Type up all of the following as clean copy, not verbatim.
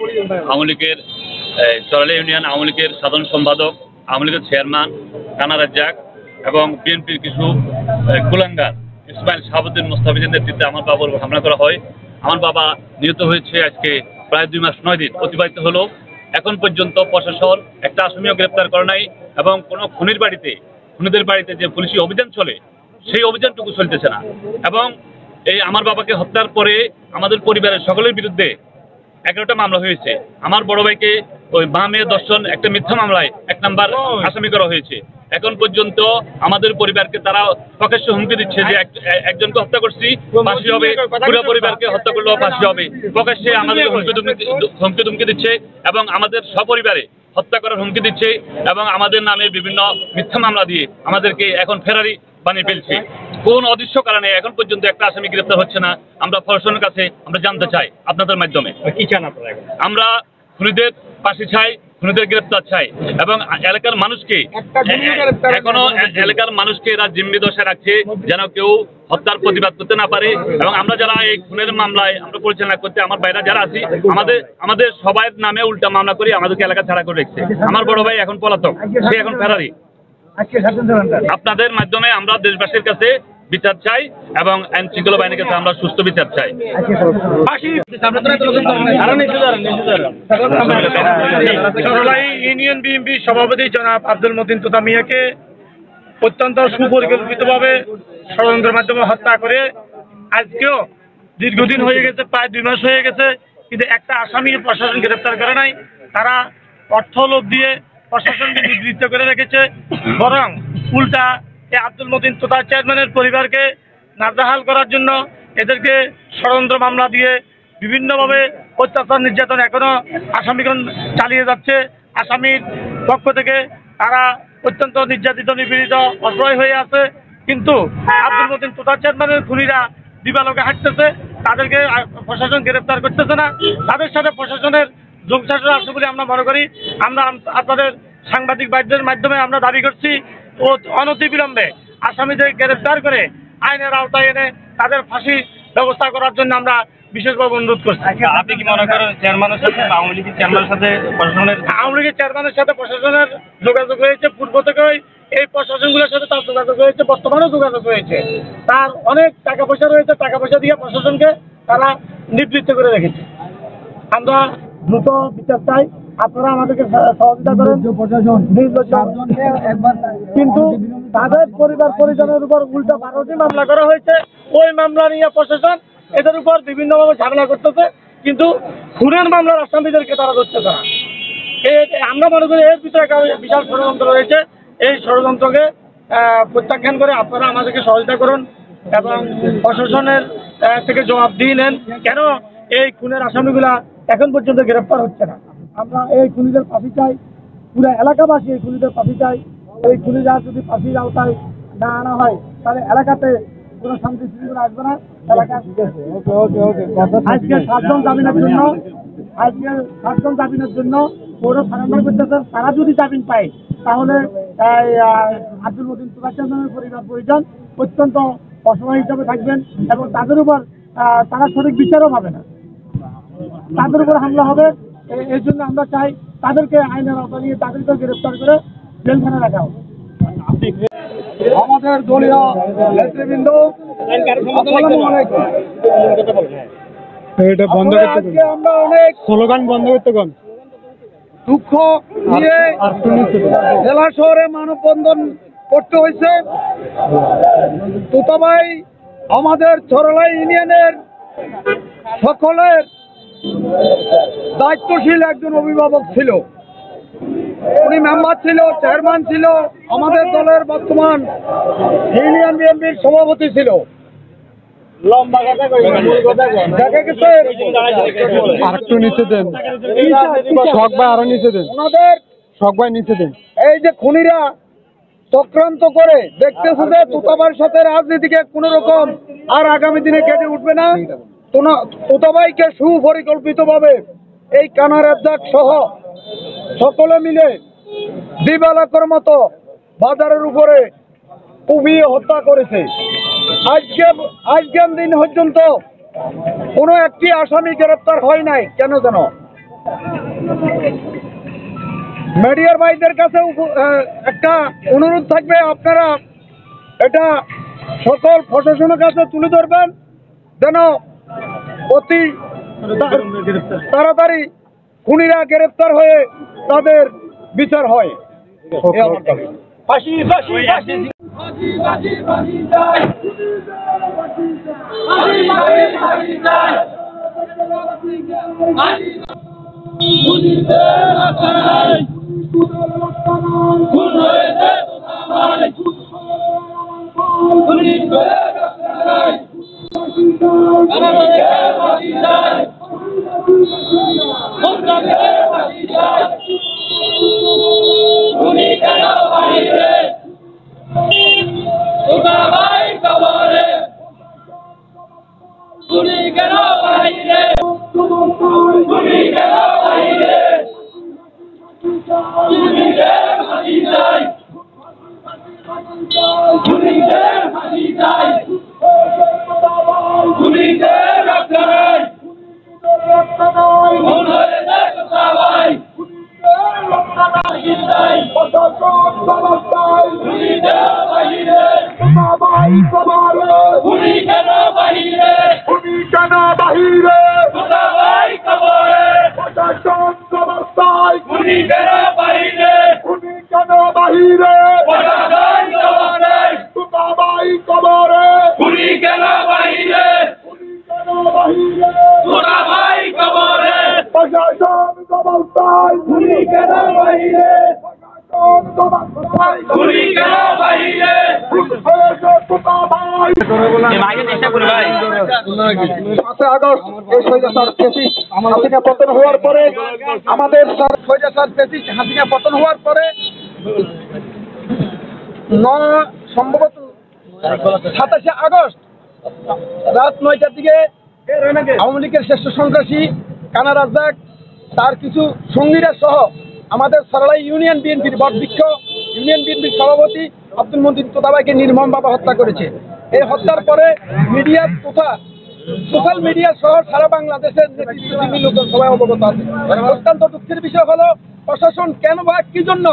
আওয়ামী লীগের চরালী ইউনিয়ন আওয়ামী লীগের সাধারণ সম্পাদক, আওয়ামী লীগের চেয়ারম্যান কানা রাজ্জাক এবং বিএনপির কিছু কুলাঙ্গার ইসমাইল শাহাবুদ্দিন মোস্তাফিজের নেতৃত্বে আমার বাবার উপর হামলা করা হয়। আমার বাবা নিহত হয়েছে আজকে প্রায় 2 মাস 9 দিন অতিবাহিত হলো। এখন পর্যন্ত প্রশাসন একটা আসামিও গ্রেপ্তার করে নাই এবং কোনো খুনিদের বাড়িতে যে পুলিশি অভিযান চলে সেই অভিযানটুকু চলতেছে না। এবং এই আমার বাবাকে হত্যার পরে আমাদের পরিবারের সকলের বিরুদ্ধে 11টা মামলা হয়েছে। আমার বড় ভাইকে ওই মা মেয়ে দর্শন একটা মিথ্যা মামলায় 1 নম্বর আসামি করা হয়েছে। এখন পর্যন্ত আমাদের পরিবারকে তারা প্রকাশ্য হুমকি দিচ্ছে যে একজনকে হত্যা করছি ফাঁসি হবে, পুরো পরিবারকে হত্যা করলেও ফাঁসি হবে। প্রকাশ্যে আমাদের হুমকি ধুমকি দিচ্ছে এবং আমাদের সপরিবারে হত্যা করার হুমকি দিচ্ছে এবং আমাদের নামে বিভিন্ন মিথ্যা মামলা দিয়ে আমাদেরকে এখন ফেরারি বানিয়ে ফেলছে। কোন অদৃশ্য কারণে এখন পর্যন্ত একটা আসামি গ্রেপ্তার হচ্ছে না। আমরা প্রশাসনের কাছে আমরা জানতে চাই আপনাদের মাধ্যমে কি চান আপনারা? আমরা খুনিদের ফাঁসি চাই, খুনিদের গ্রেপ্তার চাই এবং এলাকার মানুষকে এখনো এলাকার মানুষকে এরা জিম্মি দশায় রাখছে যেন কেউ হত্যার প্রতিবাদ করতে না পারে। এবং আমরা যারা এই খুনের মামলায় আমরা পরিচালনা করতে আমার ভাইরা যারা আছি আমাদের সবাই নামে উল্টা মামলা করে আমাদেরকে এলাকা ছাড়া করে রেখেছে। আমার বড় ভাই এখন পলাতক, সে এখন ফেরারি। আপনাদের মাধ্যমে আমরা দেশবাসীর কাছে বিচার চাই এবং আইন শৃঙ্খলা বাহিনীর কাছে আমরা সুস্থ বিচার চাই। ইউনিয়ন বিএনপি সভাপতি জনাব আব্দুল মতিন তোতা মিয়াকে অত্যন্ত সুপরিকল্পিতভাবে ষড়যন্ত্রের মাধ্যমে হত্যা করে আজকেও দীর্ঘদিন হয়ে গেছে, প্রায় 2 মাস হয়ে গেছে, কিন্তু একটা আসামি প্রশাসন গ্রেপ্তার করে নাই। তারা অর্থ লোভ দিয়ে প্রশাসনকে নিবৃত্ত করে রেখেছে। বরং উল্টা এই আব্দুল মতিন তোতা চেয়ারম্যানের পরিবারকে নাজেহাল করার জন্য এদেরকে ষড়যন্ত্র মামলা দিয়ে বিভিন্নভাবে অত্যাচার নির্যাতন এখনো আসামিগণ চালিয়ে যাচ্ছে। আসামির পক্ষ থেকে তারা অত্যন্ত নির্যাতিত নিপীড়িত অসহায় হয়ে আছে। কিন্তু আব্দুল মতিন তোতা চেয়ারম্যানের খুনিরা দিবালোকে হাঁটতেছে, তাদেরকে প্রশাসন গ্রেপ্তার করতেছে না। তাদের সাথে প্রশাসনের যোগসাজশ আছে বলে আমরা মনে করি। আমরা আপনাদের সাংবাদিক ভাইদের মাধ্যমে আমরা দাবি করছি ও অনতিবিলম্বে আসামিদের গ্রেপ্তার করে আইনের আওতায় এনে তাদের ফাঁসি ব্যবস্থা করার জন্য আমরা বিশেষভাবে অনুরোধ করছি। আপনি কি মনে করেন চেয়ারম্যানের সাথে আওয়ামী লীগের চেয়ারম্যানের সাথে প্রশাসনের যোগাযোগ হয়েছে? পূর্ব থেকেই এই প্রশাসনগুলোর সাথে তার যোগাযোগ হয়েছে, বর্তমানেও যোগাযোগ হয়েছে। তার অনেক টাকা পয়সা রয়েছে, টাকা পয়সা দিয়ে প্রশাসনকে তারা নিবৃত্ত করে রেখেছে। আমরা দ্রুত বিচার চাই, আপনারা আমাদেরকে সহযোগিতা করেন। কিন্তু তাদের পরিবার পরিজনের উপর উল্টা 12টি মামলা করা হয়েছে। ওই মামলা নিয়ে প্রশাসন এদের উপর বিভিন্নভাবে ঝামেলা করতেছে, কিন্তু খুনের মামলার আসামিদেরকে তারা ধরতেছে না। আমরা মনে করি এর ভিতরে একটা বিশাল ষড়যন্ত্র রয়েছে। এই ষড়যন্ত্রকে প্রত্যাখ্যান করে আপনারা আমাদেরকে সহযোগিতা করুন এবং প্রশাসনের থেকে জবাবদিহি নেন। কেন এই খুনের আসামিগুলা এখন পর্যন্ত গ্রেপ্তার হচ্ছে না? আমরা এই খুনিদের ফাঁসি চাই, পুরো এলাকাবাসী এই খুনিদের ফাঁসি চাই। এই খুনিরা যদি ফাঁসির আওতায় না আনা হয় তাহলে এলাকাতে কোনো শান্তি শৃঙ্খলা আসবে না। আজকে 7জন জামিনের জন্য পৌর সারেন্ডার করতেছেন। তারা যদি জামিন পায় তাহলে আব্দুল মতিন তোতা চেয়ারম্যানের পরিবার পরিজন অত্যন্ত অসহায় হিসাবে থাকবেন এবং তাদের উপর তারা সঠিক বিচারও পাবে না, তাদের উপর হামলা হবে। এই জন্য আমরা চাই তাদেরকে আইনের আওতায় নিয়ে তাদেরকে গ্রেফতার করে জেলখানায় রাখা হবে। আমাদের দলীয় নেতৃবৃন্দ আমরা অনেক স্লোগান বন্ধ করতে দুঃখ নিয়ে জেলা শহরে মানববন্ধন করতে হয়েছে। তোতা ভাই আমাদের চরলাই ইউনিয়নের সকলের দায়িত্বশীল একজন অভিভাবক ছিল। উনি মেম্বার ছিল, চেয়ারম্যান ছিল, আমাদের দলের বর্তমান ইউনিয়ন বিএনপির সভাপতি ছিল। এই যে খুনিরা চক্রান্ত করে দেখতেছে যে তোতাবাইয়ের সাথে রাজনীতিকে কোন রকম আর আগামী দিনে কেটে উঠবে না। তোতাবাইকে সুপরিকল্পিতভাবে এই কানা রাজ্জাক সহ সকলে মিলে দিবালোকের মতো বাজারের উপরে কুপিয়ে হত্যা করেছে। আজকের দিন পর্যন্ত কোনো একটি আসামি গ্রেপ্তার হয় নাই। কেন জানো? মিডিয়ার ভাইদের কাছে একটা অনুরোধ থাকবে, আপনারা এটা সকল প্রশাসনের কাছে তুলে ধরবেন যেন অতি তাড়াতাড়ি খুনিরা গ্রেফতার হয়ে তাদের বিচার হয়। ফাঁসি ফাঁসি ফাঁসি পতন হওয়ার পরে আমাদের হাসিনা পতন হওয়ার পরে সম্ভবত 27শে আগস্ট রাত 9টার দিকে আওয়ামী লীগের শ্রেষ্ঠ সন্ত্রাসী কানা রাজ্জাক তার কিছু সঙ্গীরা সহ আমাদের সরলাই ইউনিয়ন বিএনপির বটবৃক্ষ ইউনিয়ন বিএনপির সভাপতি আব্দুল মতিন তোতাবাইকে নির্মমভাবে হত্যা করেছে। এই হত্যার পরে মিডিয়া তথা সোশ্যাল মিডিয়া সহ সারা বাংলাদেশের নেতৃত্বজীবী লোক সবাই অবগত আছে। অত্যন্ত দুঃখের বিষয় হলো প্রশাসন কেন বা কি জন্য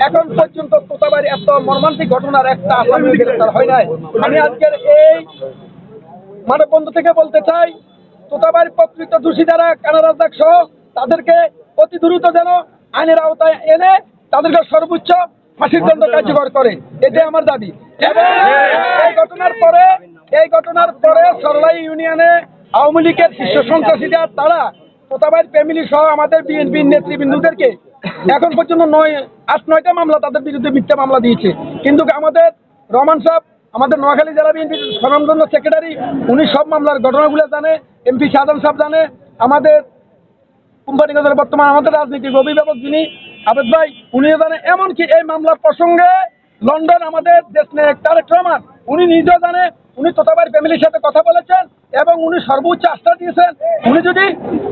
এখন পর্যন্ত তোতাবাইর এত মর্মান্তিক ঘটনার একটা আসামি গ্রেফতার হয় নাই। আমি আজকের এই মানববন্ধ থেকে বলতে চাই, তোতাবাইর প্রকৃত দোষী যারা কানা রাজ্জাক সহ তাদেরকে অতি দ্রুত যেন আইনের আওতায় এনে তাদেরকে সর্বোচ্চ ফাঁসির দণ্ড কার্যকর করে, এটাই আমার দাবি। এই ঘটনার পরে সরলাই ইউনিয়নে আওয়ামী লীগের শীর্ষ সন্ত্রাসীরা তারা তোতাবাইর ফ্যামিলি সহ আমাদের বিএনপির নেতৃবৃন্দদেরকে এখন পর্যন্ত 8-9টা মামলা তাদের বিরুদ্ধে মিথ্যা মামলা দিয়েছে। কিন্তু আমাদের রহমান সাহেব আমাদের নোয়াখালী জেলা বিএনপির স্বনামধন্য সেক্রেটারি, উনি সব মামলার ঘটনাগুলো জানে। এমপি শাহজান সাহেব জানে, আমাদের কোম্পানিগঞ্জের বর্তমান আমাদের রাজনীতির অভিভাবক যিনি আবেদ ভাই উনিও জানে। এমনকি এই মামলার প্রসঙ্গে লন্ডন আমাদের দেশ নায়ক তারেক রহমান উনি নিজেও জানে। উনি তোতাবাইর ফ্যামিলির সাথে কথা বলেছেন এবং উনি সর্বোচ্চ আস্থা দিয়েছেন। উনি যদি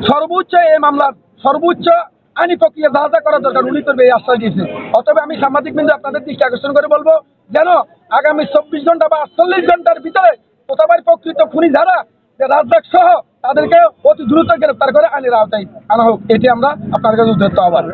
সর্বোচ্চ এই মামলার সর্বোচ্চ আইনি প্রক্রিয়া যা যা করা দরকার উনি করবে এই আশ্বাস দিয়েছেন। অতএব আমি সাংবাদিক বিন্দু আপনাদের দৃষ্টি আকর্ষণ করে বলবো যেন আগামী 24 ঘন্টা বা 48 ঘন্টার ভিতরে তোতাবাইর প্রকৃত খুনি যারা রাজ্জাক সহ তাদেরকে অতি দ্রুত গ্রেফতার করে আইনের আওতায় আনা হোক, এটি আমরা আপনার কাছে উদ্দেশ্য আহ্বান।